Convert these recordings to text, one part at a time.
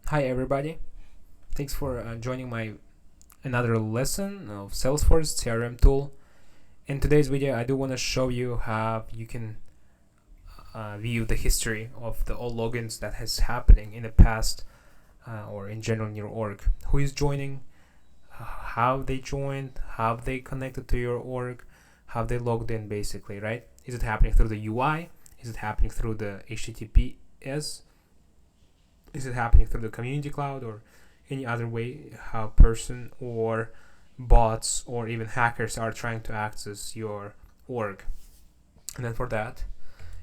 Hi everybody, thanks for joining my another lesson of Salesforce CRM tool. In today's video I do want to show you how you can view the history of the all logins that has happening in the past or in general in your org. Who is joining, how they joined, how they connected to your org, how they logged in basically, right? Is it happening through the UI? Is it happening through the HTTPS? Is it happening through the community cloud or any other way how person or bots or even hackers are trying to access your org? And then for that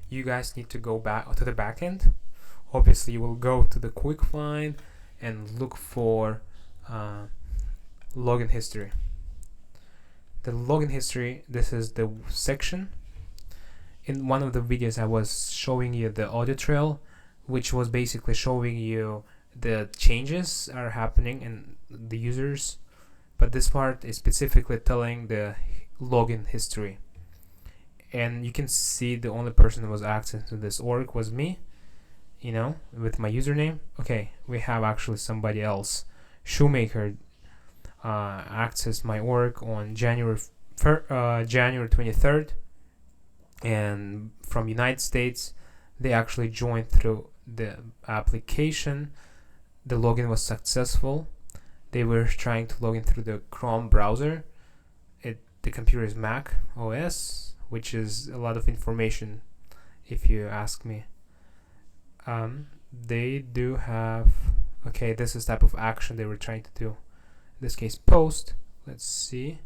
you guys need to go back to the backend. Obviously you will go to the quick find and look for login history. The login history, this is the section. In one of the videos I was showing you the audit trail, which was basically showing you the changes are happening in the users, but this part is specifically telling the login history. And you can see the only person who was accessing this org was me, with my username. Okay, we have actually somebody else. Shoemaker accessed my org on January 23rd, and from United States they actually joined through the application. The login was successful. They were trying to log in through the Chrome browser. The computer is Mac OS, which is a lot of information if you ask me. They do have, okay, this is type of action they were trying to do. In this case, post. Let's see,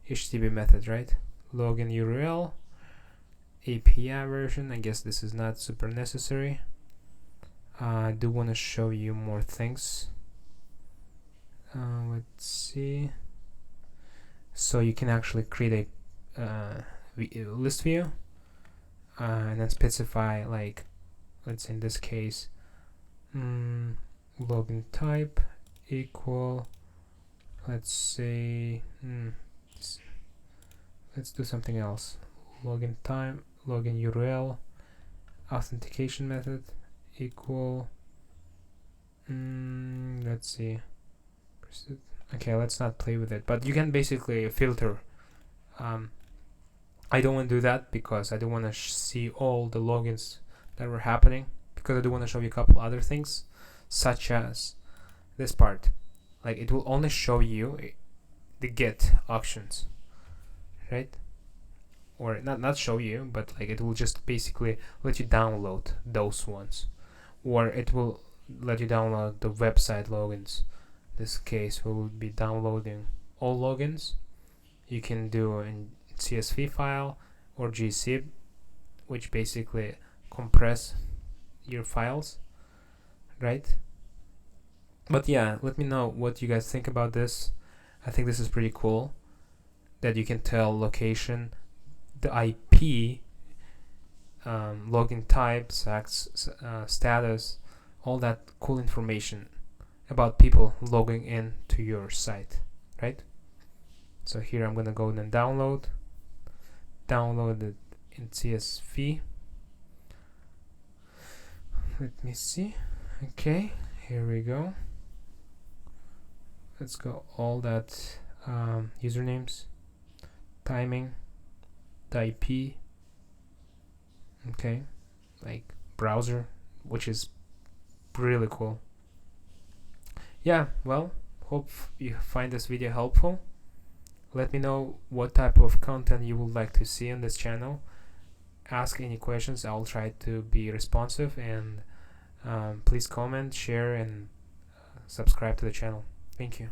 HTTP method, right? Login URL, API version. I guess this is not super necessary. I do want to show you more things. Let's see. So you can actually create a list view and then specify, like, let's say in this case, login type equal, let's say, let's do something else. Login time, login URL, authentication method equal, let's see, okay, let's not play with it, but you can basically filter. I don't want to do that because I don't want to see all the logins that were happening, because I do want to show you a couple other things, such as this part. Like, it will only show you the get options, right? Or not show you, but like it will just basically let you download those ones, or it will let you download the website logins. This case will be downloading all logins. You can do in CSV file or gzip, which basically compress your files, right? But yeah, let me know what you guys think about this. I think this is pretty cool that you can tell location, the IP, login type, status, all that cool information about people logging in to your site, right? So here I'm gonna go and download it in CSV. Let me see. Okay, here we go. Let's go all that usernames, timing, the IP, okay, like browser, which is really cool. Yeah, well, hope you find this video helpful. Let me know what type of content you would like to see on this channel. Ask any questions, I'll try to be responsive, and please comment, share, and subscribe to the channel. Thank you.